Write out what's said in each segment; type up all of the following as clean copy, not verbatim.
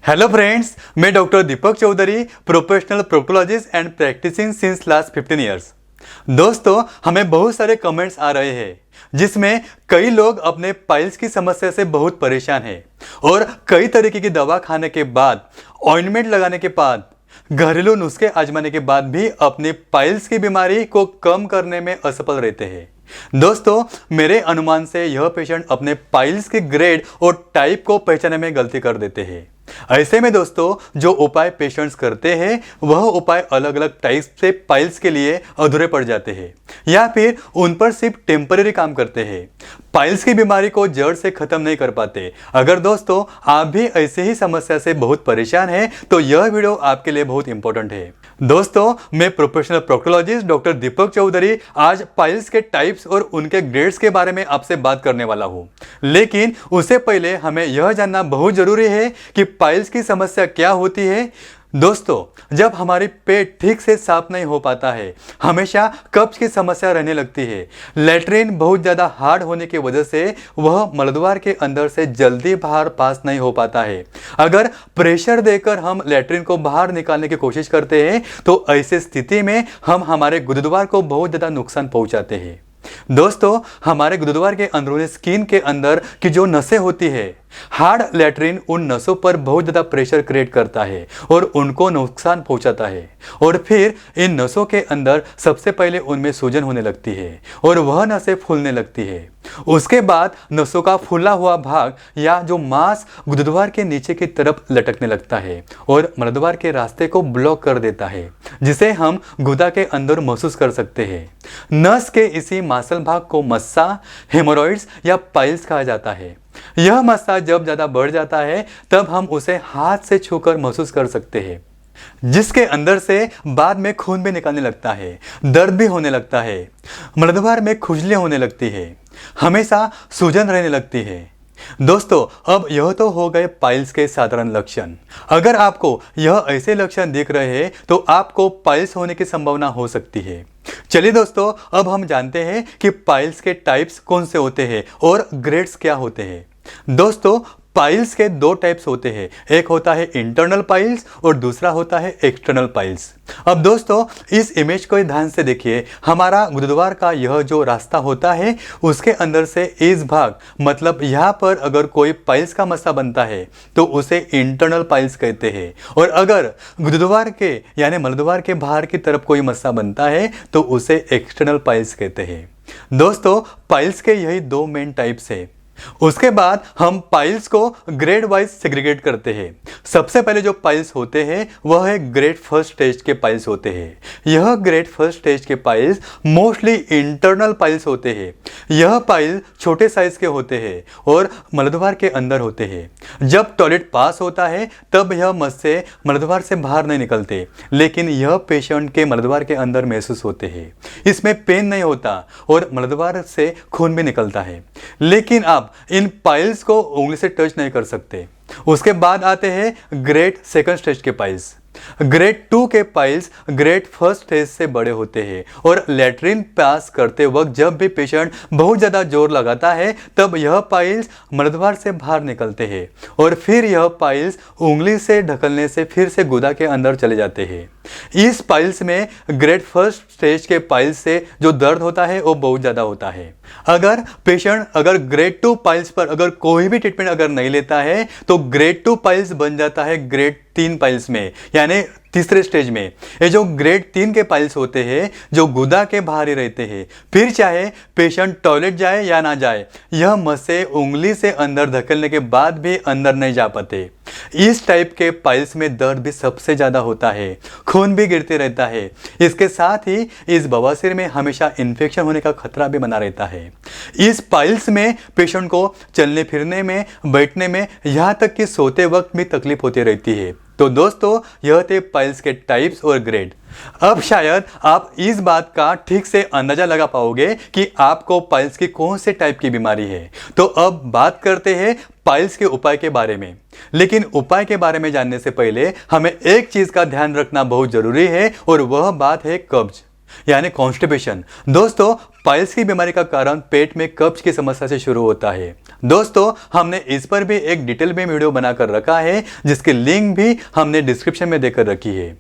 Hello friends, मैं doctor Deepak Chaudhary, professional proctologist and practising since last 15 years. दोस्तों, हमें बहुत सारे कमेंट्स आ रहे हैं जिसमें कई लोग अपने पाइल्स की समस्या से बहुत परेशान हैं और कई तरीके की दवा खाने के बाद, ऑइंटमेंट लगाने के बाद, घरेलू नुस्खे आजमाने के बाद भी अपनी पाइल्स की बीमारी को कम करने में असफल रहते हैं। दोस्तों, मेरे अनुमान से यह पेशेंट अपने पाइल्स के ग्रेड और टाइप को पहचानने में गलती कर देते हैं। ऐसे में दोस्तों, जो उपाय पेशेंट्स करते हैं वह उपाय अलग अलग टाइप से पाइल्स के लिए अधूरे पड़ जाते हैं या फिर उन पर सिर्फ टेम्परेरी काम करते हैं, पाइल्स की बीमारी को जड़ से खत्म नहीं कर पाते। अगर दोस्तों आप भी ऐसे ही समस्या से बहुत परेशान हैं तो यह वीडियो आपके लिए बहुत इंपॉर्टेंट है। दोस्तों, मैं professional proctologist doctor Deepak Chaudhary आज पाइल्स के टाइप्स और उनके ग्रेड्स के बारे में आपसे बात करने वाला हूं। लेकिन उससे पहले हमें यह जानना बहुत जरूरी है कि पाइल्स की समस्या क्या होती है। दोस्तों, जब हमारी पेट ठीक से साफ नहीं हो पाता है, हमेशा कब्ज की समस्या रहने लगती है। लैट्रिन बहुत ज़्यादा हार्ड होने की वजह से वह मलद्वार के अंदर से जल्दी बाहर पास नहीं हो पाता है। अगर प्रेशर देकर हम लैट्रिन को बाहर निकालने की कोशिश करते हैं तो ऐसी स्थिति में हम हमारे गुरुद्वार को बहुत ज़्यादा नुकसान पहुंचाते हैं। दोस्तों, हमारे गुरुद्वार के अंदरूनी स्किन के अंदर की जो नसें होती है, हार्ड लैट्रिन उन नसों पर बहुत ज़्यादा प्रेशर क्रिएट करता है और उनको नुकसान पहुंचाता है और फिर इन नसों के अंदर सबसे पहले उनमें सूजन होने लगती है और वह नसें फूलने लगती है। उसके बाद नसों का फूला हुआ भाग या जो मांस गुरुद्वार के नीचे की तरफ लटकने लगता है और मलद्वार के रास्ते को ब्लॉक कर देता है, जिसे हम गुदा के अंदर महसूस कर सकते हैं। नस के इसी मांसल भाग को मस्सा, हेमोरॉइड्स या पाइल्स कहा जाता है। यह मस्सा जब ज्यादा बढ़ जाता है तब हम उसे हाथ से छूकर महसूस कर सकते हैं, जिसके अंदर से बाद में खून भी निकलने लगता है, दर्द भी होने लगता है, मलद्वार में खुजली होने लगती है, हमेशा सूजन रहने लगती है। दोस्तों, अब यह तो हो गए पाइल्स के साधारण लक्षण। अगर आपको यह ऐसे लक्षण दिख रहे हैं तो आपको पाइल्स होने की संभावना हो सकती है। चलिए दोस्तों, अब हम जानते हैं कि पाइल्स के टाइप्स कौन से होते हैं और ग्रेड्स क्या होते हैं। दोस्तों, पाइल्स के दो टाइप्स होते हैं, एक होता है इंटरनल पाइल्स और दूसरा होता है एक्सटर्नल पाइल्स। अब दोस्तों, इस इमेज को ध्यान से देखिए। हमारा गुरुद्वार का यह जो रास्ता होता है उसके अंदर से इस भाग, मतलब यहाँ पर अगर कोई पाइल्स का मस्सा बनता है तो उसे इंटरनल पाइल्स कहते हैं और अगर गुरुद्वार के यानी मलद्वार के बाहर की तरफ कोई मस्सा बनता है तो उसे एक्सटर्नल पाइल्स कहते हैं। दोस्तों, पाइल्स के यही दो मेन टाइप्स है। उसके बाद हम पाइल्स को ग्रेड वाइज सेग्रीगेट करते हैं। सबसे पहले जो पाइल्स होते हैं वह है ग्रेड फर्स्ट स्टेज के पाइल्स होते हैं। यह ग्रेड फर्स्ट स्टेज के पाइल्स मोस्टली इंटरनल पाइल्स होते हैं। यह पाइल छोटे साइज के होते हैं और मलद्वार के अंदर होते हैं। जब टॉयलेट पास होता है तब यह मस्से मलद्वार से बाहर नहीं निकलते, लेकिन यह पेशेंट के मलद्वार के अंदर महसूस होते हैं। इसमें पेन नहीं होता और मलद्वार से खून भी निकलता है, लेकिन आप इन पाइल्स को उंगली से टच नहीं कर सकते। उसके बाद आते हैं ग्रेड सेकंड स्टेज के पाइल्स। ग्रेड 2 के पाइल्स ग्रेड फर्स्ट स्टेज से बड़े होते हैं और लैट्रिन पास करते वक्त जब भी पेशेंट बहुत ज़्यादा जोर लगाता है तब यह पाइल्स मलद्वार से बाहर निकलते हैं और फिर यह पाइल्स उंगली से ढकलने से फिर से गुदा के अंदर चले जाते हैं। इस पाइल्स में ग्रेड फर्स्ट स्टेज के पाइल्स से जो दर्द होता है वो बहुत ज़्यादा होता है। अगर पेशेंट ग्रेड 2 पाइल्स पर अगर कोई भी ट्रीटमेंट अगर नहीं लेता है तो ग्रेड 2 पाइल्स बन जाता है ग्रेड 3 पाइल्स में, यानी तीसरे स्टेज में। ये जो ग्रेड 3 के पाइल्स होते हैं जो गुदा के बाहर ही रहते हैं, फिर चाहे पेशेंट टॉयलेट जाए या ना जाए, यह मस्से उंगली से अंदर धकेलने के बाद भी अंदर नहीं जा पाते। इस टाइप के पाइल्स में दर्द भी सबसे ज़्यादा होता है, खून भी गिरते रहता है। इसके साथ ही इस बवासीर में हमेशा इन्फेक्शन होने का खतरा भी बना रहता है। इस पाइल्स में पेशेंट को चलने फिरने में, बैठने में, यहाँ तक कि सोते वक्त भी तकलीफ होती रहती है। तो दोस्तों, यह थे पाइल्स के टाइप्स और ग्रेड। अब शायद आप इस बात का ठीक से अंदाजा लगा पाओगे कि आपको पाइल्स की कौन से टाइप की बीमारी है। तो अब बात करते हैं पाइल्स के उपाय के बारे में। लेकिन उपाय के बारे में जानने से पहले हमें एक चीज का ध्यान रखना बहुत जरूरी है और वह बात है कब्ज। यानी कॉन्स्टिपेशन। दोस्तों, पाइल्स की बीमारी का कारण पेट में कब्ज की समस्या से शुरू होता है। दोस्तों, हमने इस पर भी एक डिटेल में वीडियो बनाकर रखा है, जिसकी लिंक भी हमने डिस्क्रिप्शन में देकर रखी है।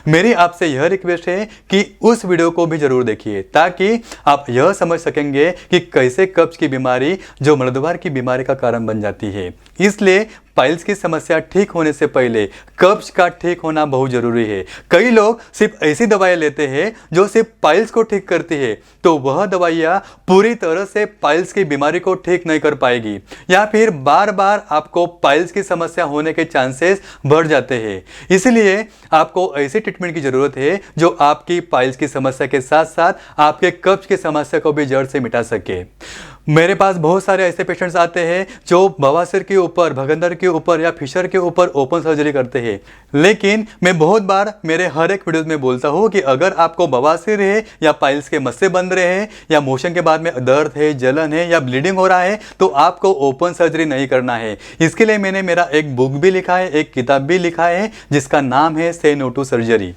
मेरी आपसे यह रिक्वेस्ट है कि उस वीडियो को भी जरूर देखिए, ताकि आप यह समझ सकेंगे कि कैसे कब्ज की बीमारी जो मलद्वार की बीमारी का कारण बन जाती है। इसलिए पाइल्स की समस्या ठीक होने से पहले कब्ज का ठीक होना बहुत जरूरी है। कई लोग सिर्फ ऐसी दवाएं लेते हैं जो सिर्फ पाइल्स को ठीक करती है, तो वह दवाइयां पूरी तरह से पाइल्स की बीमारी को ठीक नहीं कर पाएगी, या फिर बार बार आपको पाइल्स की समस्या होने के चांसेस बढ़ जाते हैं। इसलिए आपको ऐसी ट्रीटमेंट की जरूरत है जो आपकी पाइल्स की समस्या के साथ साथ आपके कब्ज की समस्या को भी जड़ से मिटा सके। मेरे पास बहुत सारे ऐसे पेशेंट्स आते हैं जो बवासीर के ऊपर, भगंदर के ऊपर या फिशर के ऊपर ओपन सर्जरी करते हैं। लेकिन मैं बहुत बार मेरे हर एक वीडियो में बोलता हूं कि अगर आपको बवासीर है या पाइल्स के मस्से बन रहे हैं या मोशन के बाद में दर्द है, जलन है या ब्लीडिंग हो रहा है, तो आपको ओपन सर्जरी नहीं करना है। इसके लिए मैंने मेरा एक बुक भी लिखा है, एक किताब भी लिखा है, जिसका नाम है से नो टू सर्जरी।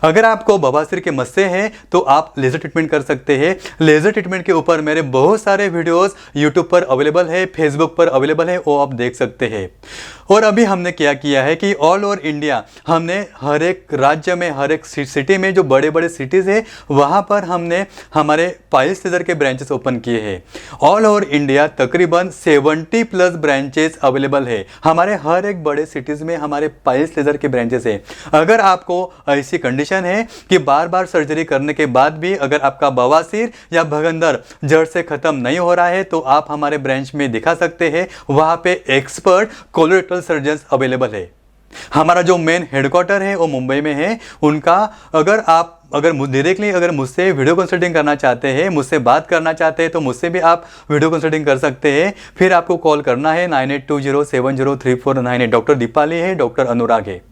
अगर आपको बवासीर के मस्से हैं तो आप लेजर ट्रीटमेंट कर सकते हैं। लेजर ट्रीटमेंट के ऊपर मेरे बहुत सारे वीडियोस यूट्यूब पर अवेलेबल है, फेसबुक पर अवेलेबल है, वो आप देख सकते हैं। और अभी हमने क्या किया है कि ऑल ओवर इंडिया हमने हर एक राज्य में, हर एक सिटी में, जो बड़े बड़े सिटीज़ है, वहाँ पर हमने हमारे पाइल्स लेजर के ब्रांचेस ओपन किए हैं। ऑल ओवर इंडिया तकरीबन 70+ ब्रांचेस अवेलेबल है। हमारे हर एक बड़े सिटीज़ में हमारे पाइल्स लेजर के ब्रांचेस है। अगर आपको ऐसी कंडीशन है कि बार बार सर्जरी करने के बाद भी अगर आपका बवासीर या भगंदर जड़ से खत्म नहीं हो रहा है, तो आप हमारे ब्रांच में दिखा सकते हैं। वहाँ पे एक्सपर्ट कोलोरेक्टल सर्जन्स अवेलेबल है। हमारा जो मेन हेडक्वार्टर है वो मुंबई में है। उनका अगर डायरेक्टली अगर मुझसे वीडियो कंसल्टिंग करना चाहते हैं, मुझसे बात करना चाहते हैं, तो मुझसे भी आप वीडियो कंसल्टिंग कर सकते हैं। फिर आपको कॉल करना है 9820703498। डॉक्टर दीपाली है, डॉक्टर अनुराग है।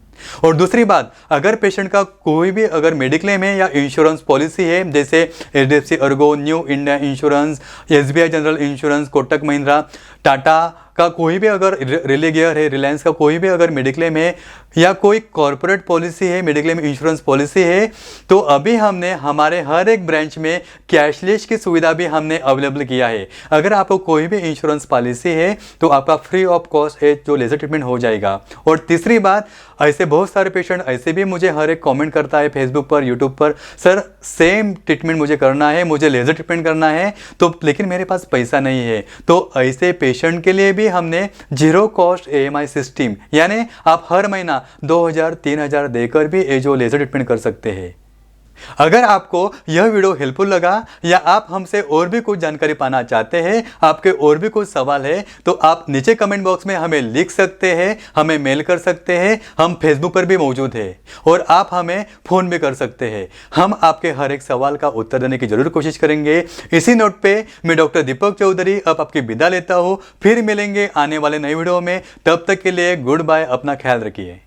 और दूसरी बात, अगर पेशेंट का कोई भी अगर मेडिक्लेम है या इंश्योरेंस पॉलिसी है, जैसे HDFC Ergo, new India insurance, SBI general insurance, Kotak Mahindra, Tata का कोई भी अगर रिलीगियर है, रिलायंस का कोई भी अगर मेडिक्लेम है, या कोई कॉर्पोरेट पॉलिसी है, मेडिक्लेम इंश्योरेंस पॉलिसी है, तो अभी हमने हमारे हर एक ब्रांच में कैशलेस की सुविधा भी हमने अवेलेबल किया है। अगर आपको कोई भी इंश्योरेंस पॉलिसी है तो आपका फ्री ऑफ कॉस्ट है जो लेजर ट्रीटमेंट हो जाएगा। और तीसरी बात, ऐसे बहुत सारे पेशेंट ऐसे भी मुझे हर एक कमेंट करता है फेसबुक पर, यूट्यूब पर, सर सेम ट्रीटमेंट मुझे करना है, मुझे लेजर ट्रीटमेंट करना है, तो लेकिन मेरे पास पैसा नहीं है। तो ऐसे पेशेंट के लिए भी हमने जीरो कॉस्ट EMI सिस्टम, यानी आप हर महीना 2000-3000 देकर भी ये जो लेजर ट्रीटमेंट कर सकते हैं। अगर आपको यह वीडियो हेल्पफुल लगा या आप हमसे और भी कुछ जानकारी पाना चाहते हैं, आपके और भी कुछ सवाल है, तो आप नीचे कमेंट बॉक्स में हमें लिख सकते हैं, हमें मेल कर सकते हैं। हम फेसबुक पर भी मौजूद है और आप हमें फ़ोन भी कर सकते हैं। हम आपके हर एक सवाल का उत्तर देने की जरूर कोशिश करेंगे। इसी नोट पे मैं डॉक्टर दीपक चौधरी अब आपकी विदा लेता हूँ। फिर मिलेंगे आने वाले नई वीडियो में। तब तक के लिए गुड बाय, अपना ख्याल रखिए।